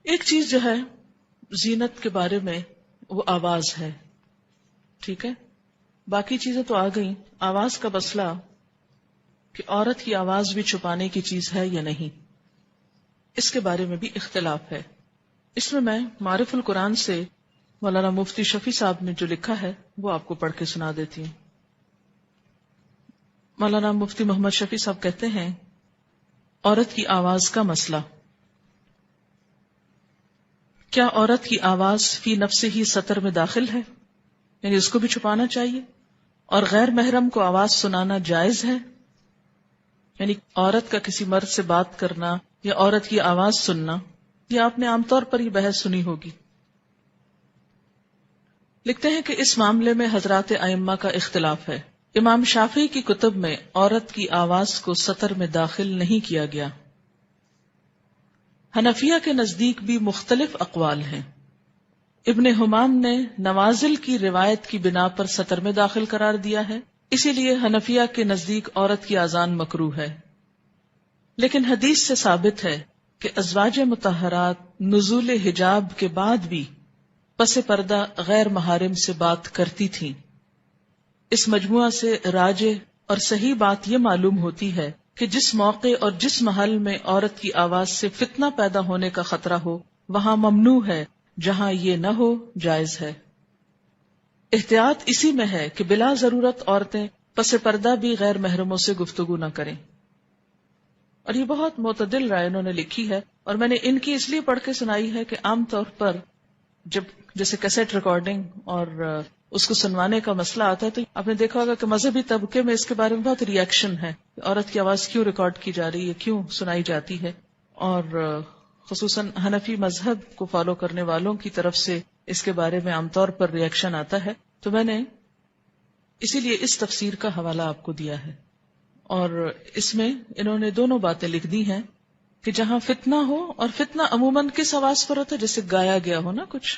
ایک چیز جو ہے زینت کے بارے میں وہ آواز ہے، ٹھیک ہے، باقی چیزیں تو آ گئیں. آواز کا مسئلہ کہ عورت کی آواز بھی چھپانے کی چیز ہے یا نہیں، اس کے بارے میں بھی اختلاف ہے. اس میں معرف القرآن سے مولانا مفتی شفیع صاحب نے جو لکھا ہے وہ آپ کو پڑھ کے سنا دیتی ہوں. مولانا مفتی محمد شفیع صاحب کہتے ہیں، عورت کی آواز کا مسئلہ. کیا عورت کی آواز فی نفس ہی سطر میں داخل ہے، یعنی اس کو بھی چھپانا چاہیے، اور غیر محرم کو آواز سنانا جائز ہے؟ یعنی عورت کا کسی مرد سے بات کرنا یا عورت کی آواز سننا، یہ آپ نے عام طور پر یہ بحث سنی ہوگی. لکھتے ہیں کہ اس معاملے میں حضرات ائمہ کا اختلاف ہے. امام شافعی کی کتب میں عورت کی آواز کو سطر میں داخل نہیں کیا گیا. حنفیہ کے نزدیک بھی مختلف اقوال ہیں. ابن حمام نے نوازل کی روایت کی بنا پر سطر میں داخل قرار دیا ہے، اسی لیے حنفیہ کے نزدیک عورت کی اذان مکروہ ہے. لیکن حدیث سے ثابت ہے کہ ازواج مطہرات نزول حجاب کے بعد بھی پس پردہ غیر محارم سے بات کرتی تھیں. اس مجموعہ سے راجح اور صحیح بات یہ معلوم ہوتی ہے کہ جس موقع اور جس محل میں عورت کی آواز سے فتنہ پیدا ہونے کا خطرہ ہو وہاں ممنوع ہے، جہاں یہ نہ ہو جائز ہے. احتیاط اسی میں ہے کہ بلا ضرورت عورتیں پس پردہ بھی غیر محرموں سے گفتگو نہ کریں. اور یہ بہت معتدل رائے انہوں نے لکھی ہے، اور میں نے ان کی اس لیے پڑھ کے سنائی ہے کہ عام طور پر جب جیسے کیسٹ ریکارڈنگ اور اس کو سنوانے کا مسئلہ آتا ہے تو آپ نے دیکھا ہوگا کہ مذہبی طبقے میں اس کے بارے میں بہت ری ایکشن ہے، عورت کی آواز کیوں ریکارڈ کی جا رہی ہے، کیوں سنائی جاتی ہے. اور خصوصاً حنفی مذہب کو فالو کرنے والوں کی طرف سے اس کے بارے میں عام طور پر ری ایکشن آتا ہے. تو میں نے اسی لیے اس تفسیر کا حوالہ آپ کو دیا ہے، اور اس میں انہوں نے دونوں باتیں لکھ دی ہیں کہ جہاں فتنہ ہو، اور فتنہ عموماً کس آواز پر ہوتا ہے، جیسے گایا گیا ہو نا، کچھ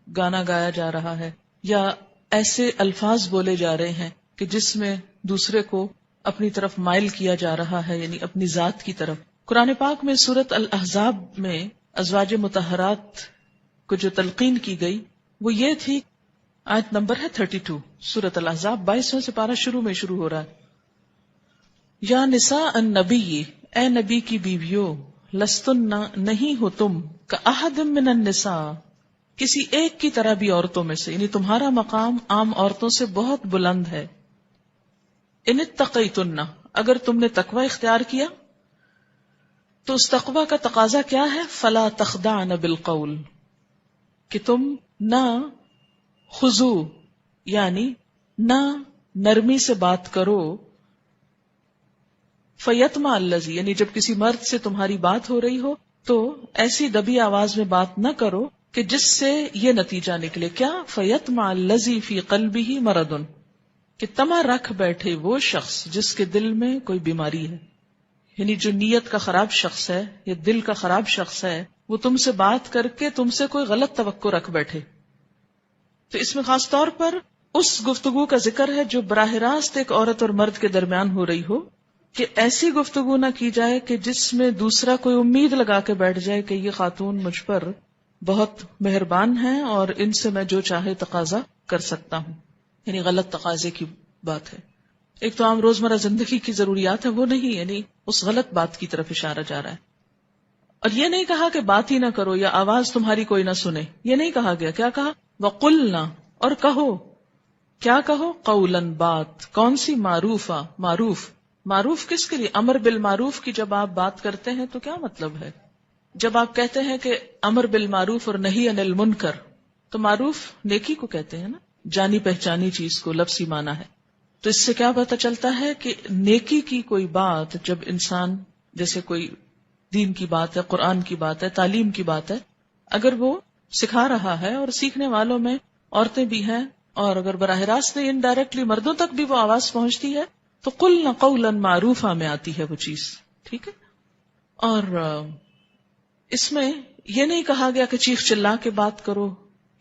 گانا گایا جا رہا ہے یا ایسے الفاظ بولے جا رہے ہیں کہ جس میں دوسرے کو اپنی طرف مائل کیا جا رہا ہے، یعنی اپنی ذات کی طرف. قرآن پاک میں سورۃ الاحزاب میں ازواج مطہرات کو جو تلقین کی گئی وہ یہ تھی، آیت نمبر ہے 32، سورۃ الاحزاب 22واں سپارہ شروع ہو رہا ہے. یا نساء النبی، اے نبی کی بیویوں، لستن نہیں ہو تم کاحد من النساء، کسی ایک کی طرح بھی عورتوں میں سے، یعنی تمہارا مقام عام عورتوں سے بہت بلند ہے. ان اتقیتن، اگر تم نے تقوی اختیار کیا تو اس تقوی کا تقاضا کیا ہے، فلا تخضعن بالقول، کہ تم نہ خضوع یعنی نہ نرمی سے بات کرو، فیطمع الذی، یعنی جب کسی مرد سے تمہاری بات ہو رہی ہو تو ایسی دبی آواز میں بات نہ کرو کہ جس سے یہ نتیجہ نکلے، کیا، فیطمع الذی فی قلبہ مرض، کہ طمع رکھ بیٹھے وہ شخص جس کے دل میں کوئی بیماری ہے. یعنی جو نیت کا خراب شخص ہے یا دل کا خراب شخص ہے وہ تم سے بات کر کے تم سے کوئی غلط توقع رکھ بیٹھے. تو اس میں خاص طور پر اس گفتگو کا ذکر ہے جو براہ راست ایک عورت اور مرد کے درمیان ہو رہی ہو، کہ ایسی گفتگو نہ کی جائے کہ جس میں دوسرا کوئی امید لگا کے بیٹھ جائے کہ یہ خاتون مجھ پر بہت مہربان ہیں اور ان سے میں جو چاہے تقاضا کر سکتا ہوں، یعنی غلط تقاضے کی بات ہے. ایک تو عام روزمرہ زندگی کی ضروریات ہے وہ نہیں، یعنی اس غلط بات کی طرف اشارہ جا رہا ہے. اور یہ نہیں کہا کہ بات ہی نہ کرو یا آواز تمہاری کوئی نہ سنے، یہ نہیں کہا گیا. کیا کہا، وَقُلْنَا، اور کہو. کیا کہو، قولاً، بات. کون سی، معروفہ، معروف. معروف کس کے لیے، امر بالمعروف کی جب آپ بات کرتے ہیں تو کیا مطلب ہے؟ جب آپ کہتے ہیں کہ امر بالمعروف اور نہی عن المنکر، تو معروف نیکی کو کہتے ہیں نا، جانی پہچانی چیز کو لفظی معنی ہے. تو اس سے کیا پتہ چلتا ہے کہ نیکی کی کوئی بات جب انسان، جیسے کوئی دین کی بات ہے، قرآن کی بات ہے، تعلیم کی بات ہے، اگر وہ سکھا رہا ہے اور سیکھنے والوں میں عورتیں بھی ہیں، اور اگر براہ راست نہیں انڈائریکٹلی مردوں تک بھی وہ آواز پہنچتی ہے تو قلنا قولا معروفا میں آتی ہے وہ چیز، ٹھیک ہے. اور اس میں یہ نہیں کہا گیا کہ چیخ چلا کے بات کرو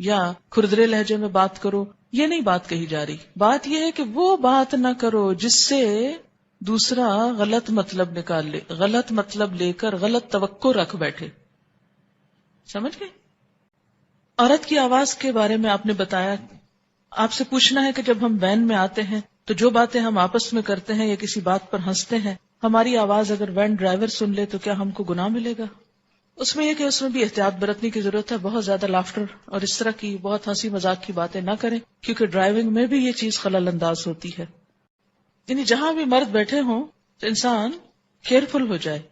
یا کھردرے لہجے میں بات کرو، یہ نہیں بات کہی جا رہی. بات یہ ہے کہ وہ بات نہ کرو جس سے دوسرا غلط مطلب نکال لے، غلط مطلب لے کر غلط توقع رکھ بیٹھے. سمجھ گئے؟ عورت کی آواز کے بارے میں آپ نے بتایا، آپ سے پوچھنا ہے کہ جب ہم وین میں آتے ہیں تو جو باتیں ہم آپس میں کرتے ہیں یا کسی بات پر ہنستے ہیں، ہماری آواز اگر وین ڈرائیور سن لے تو کیا ہم کو گناہ ملے گا؟ اس میں یہ کہ اس میں بھی احتیاط برتنے کی ضرورت ہے، بہت زیادہ لافٹر اور اس طرح کی بہت ہنسی مذاق کی باتیں نہ کریں، کیونکہ ڈرائیونگ میں بھی یہ چیز خلل انداز ہوتی ہے. یعنی جہاں بھی مرد بیٹھے ہوں تو انسان کیئرفل ہو جائے.